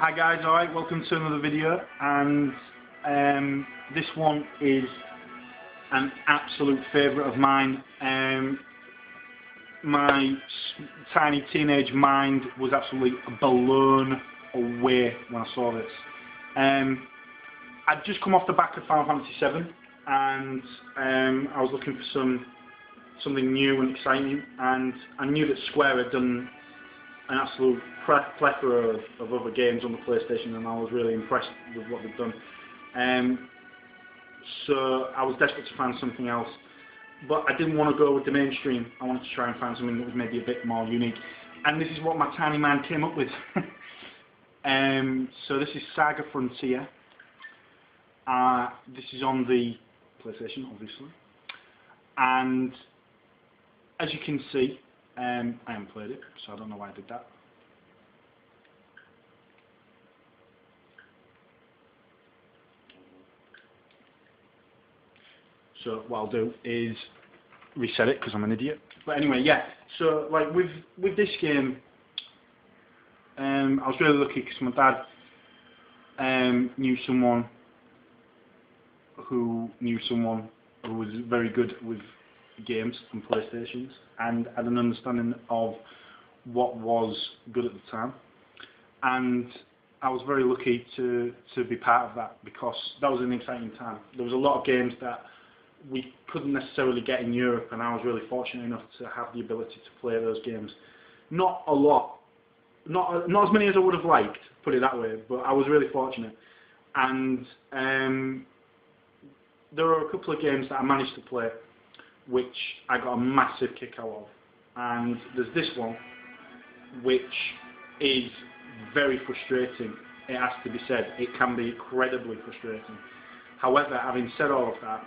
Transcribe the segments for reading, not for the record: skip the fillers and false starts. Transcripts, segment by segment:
Hi guys, alright, welcome to another video, and this one is an absolute favourite of mine. My tiny teenage mind was absolutely blown away when I saw this. I'd just come off the back of Final Fantasy VII, and I was looking for something new and exciting, and I knew that Square had done an absolute plethora of other games on the PlayStation, and I was really impressed with what they've done. So I was desperate to find something else, but I didn't want to go with the mainstream. I wanted to try and find something that was maybe a bit more unique, and this is what my tiny man came up with. So this is Saga Frontier. This is on the PlayStation, obviously, and as you can see, I haven't played it, so I don't know why I did that. So what I'll do is reset it because I'm an idiot. But anyway, yeah. So like with this game, I was really lucky because my dad knew someone who was very good with games and PlayStations, and had an understanding of what was good at the time, and I was very lucky to be part of that, because that was an exciting time. There was a lot of games that we couldn't necessarily get in Europe, and I was really fortunate enough to have the ability to play those games. Not a lot, not as many as I would have liked, put it that way, but I was really fortunate. And there are a couple of games that I managed to play which I got a massive kick out of, and there's this one which is very frustrating. It has to be said, it can be incredibly frustrating. However, having said all of that,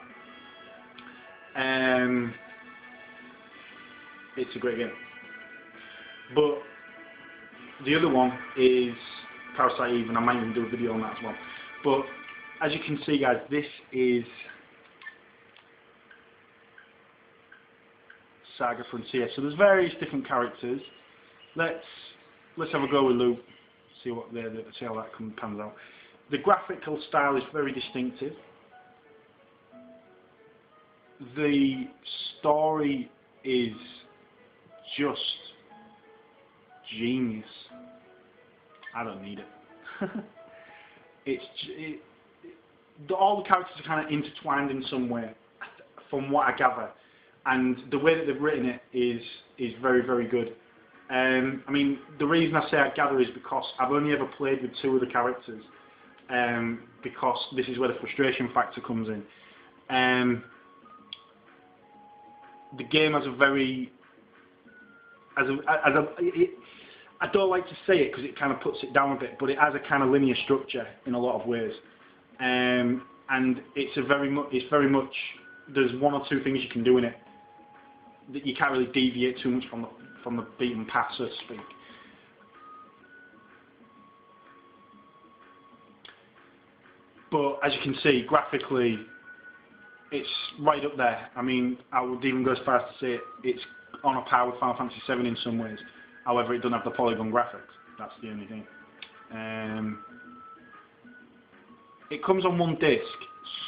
it's a great game. But the other one is Parasite Eve, and I might even do a video on that as well. But as you can see, guys, this is Saga Frontier. So there's various different characters. Let's have a go with Luke. See how that pans out. The graphical style is very distinctive. The story is just genius. I don't need it. All the characters are kind of intertwined in some way, from what I gather. And the way that they've written it is very, very good. I mean, the reason I say I gather is because I've only ever played with two of the characters, because this is where the frustration factor comes in. The game has a very, I don't like to say it because it kind of puts it down a bit, but it has a kind of linear structure in a lot of ways, and it's very much. There's one or two things you can do in it that you can't really deviate too much from the beaten path, so to speak. But as you can see, graphically, it's right up there. I mean, I would even go as far as to say it's on a par with Final Fantasy VII in some ways. However, it doesn't have the polygon graphics. That's the only thing. It comes on one disc,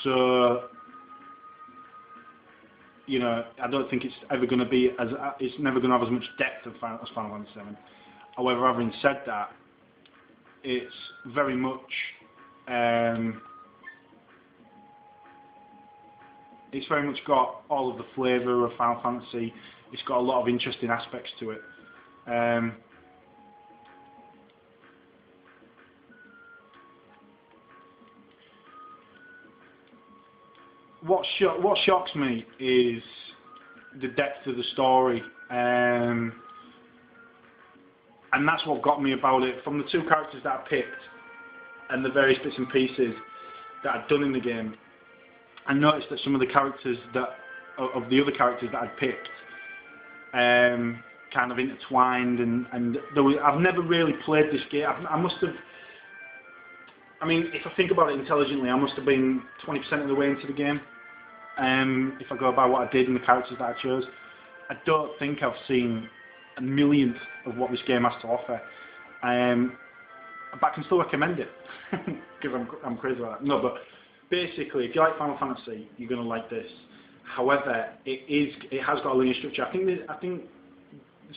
so you know, I don't think it's ever going to be it's never going to have as much depth as Final Fantasy VII. However, having said that, it's very much got all of the flavour of Final Fantasy. It's got a lot of interesting aspects to it. What shocks me is the depth of the story, and that's what got me about it. From the two characters that I picked and the various bits and pieces that I'd done in the game, I noticed that some of the characters of the other characters that I'd picked kind of intertwined, and I've never really played this game. I mean, if I think about it intelligently, I must have been 20% of the way into the game. If I go by what I did and the characters that I chose, I don't think I've seen a millionth of what this game has to offer. but I can still recommend it because I'm crazy about that. No, but basically, if you like Final Fantasy, you're gonna like this. However, it has got a linear structure. I think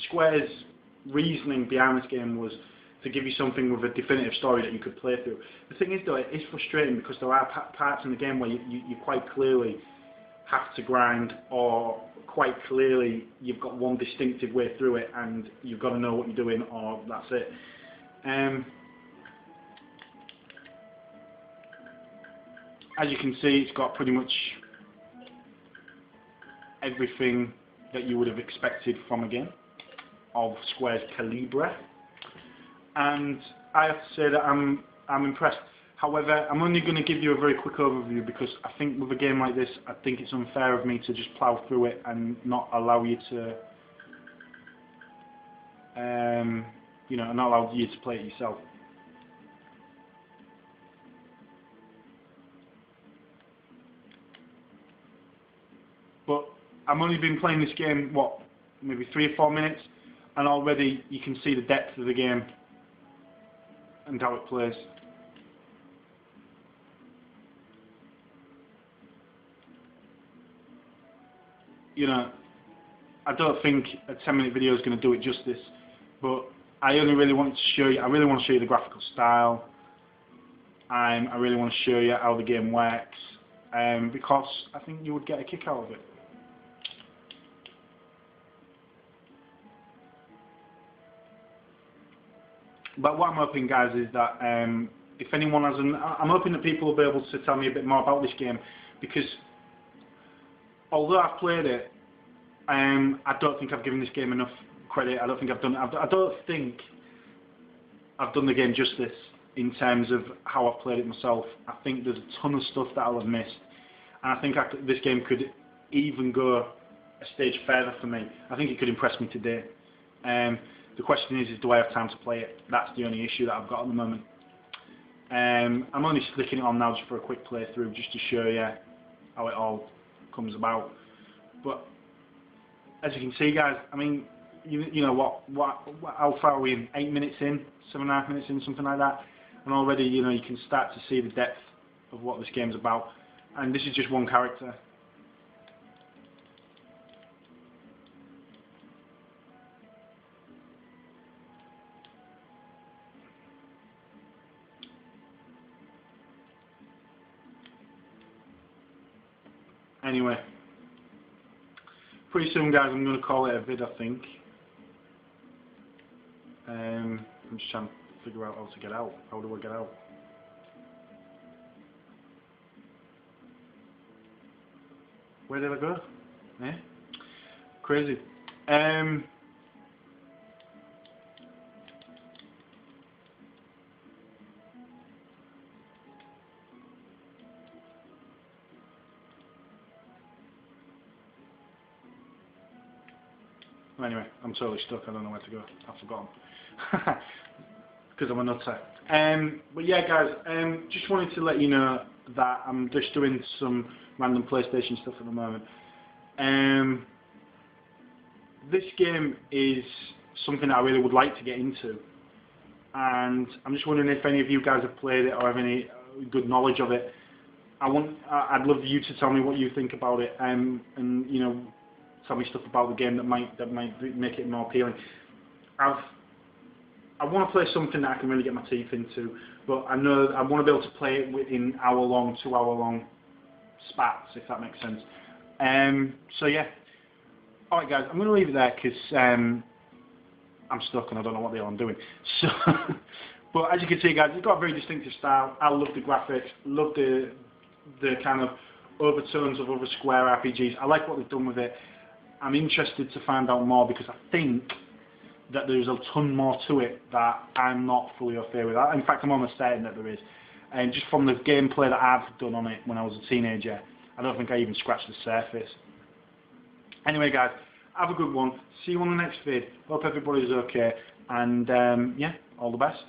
Square's reasoning behind this game was to give you something with a definitive story that you could play through. The thing is, though, it is frustrating because there are parts in the game where you quite clearly have to grind, or quite clearly you've got one distinctive way through it and you've got to know what you're doing, or that's it. As you can see, it's got pretty much everything that you would have expected from a game of Square's calibre, and I have to say that I'm impressed. However, I'm only going to give you a very quick overview because I think with a game like this, I think it's unfair of me to just plough through it and not allow you to, you know, not allow you to play it yourself. But I've only been playing this game, what, maybe 3 or 4 minutes, and already you can see the depth of the game and how it plays. You know, I don't think a 10-minute video is going to do it justice, but I only really want to show you. I really want to show you the graphical style. I really want to show you how the game works, because I think you would get a kick out of it. But what I'm hoping, guys, is that if anyone has I'm hoping that people will be able to tell me a bit more about this game, because although I've played it, I don't think I've given this game enough credit. I don't think I've done the game justice in terms of how I've played it myself. I think there's a ton of stuff that I'll have missed, and I think this game could even go a stage further for me. I think it could impress me today. The question is do I have time to play it? That's the only issue that I've got at the moment. I'm only sticking it on now just for a quick playthrough, just to show you how it all comes about. But as you can see, guys, I mean, you know how far are we in? 8 minutes in, 7.5 minutes in, something like that, and already, you know, you can start to see the depth of what this game's about. And this is just one character. Anyway, pretty soon, guys, I'm going to call it a vid, I think. I'm just trying to figure out how to get out. How do I get out? Where did I go? Eh? Crazy. Anyway, I'm totally stuck. I don't know where to go. I've forgotten. Because I'm a nutter. But yeah, guys, just wanted to let you know that I'm just doing some random PlayStation stuff at the moment. This game is something that I really would like to get into, and I'm just wondering if any of you guys have played it or have any good knowledge of it. I'd love you to tell me what you think about it, and you know, tell me stuff about the game that might make it more appealing. I want to play something that I can really get my teeth into, but I know I want to be able to play it within hour-long, 2-hour-long spats, if that makes sense. So yeah, all right, guys, I'm going to leave it there because I'm stuck and I don't know what the hell I'm doing. So, but as you can see, guys, it's got a very distinctive style. I love the graphics, love the kind of overtones of other Square RPGs. I like what they've done with it. I'm interested to find out more because I think that there's a ton more to it that I'm not fully au fait with. In fact, I'm almost certain that there is. And just from the gameplay that I've done on it when I was a teenager, I don't think I even scratched the surface. Anyway, guys, have a good one. See you on the next vid. Hope everybody's okay. And yeah, all the best.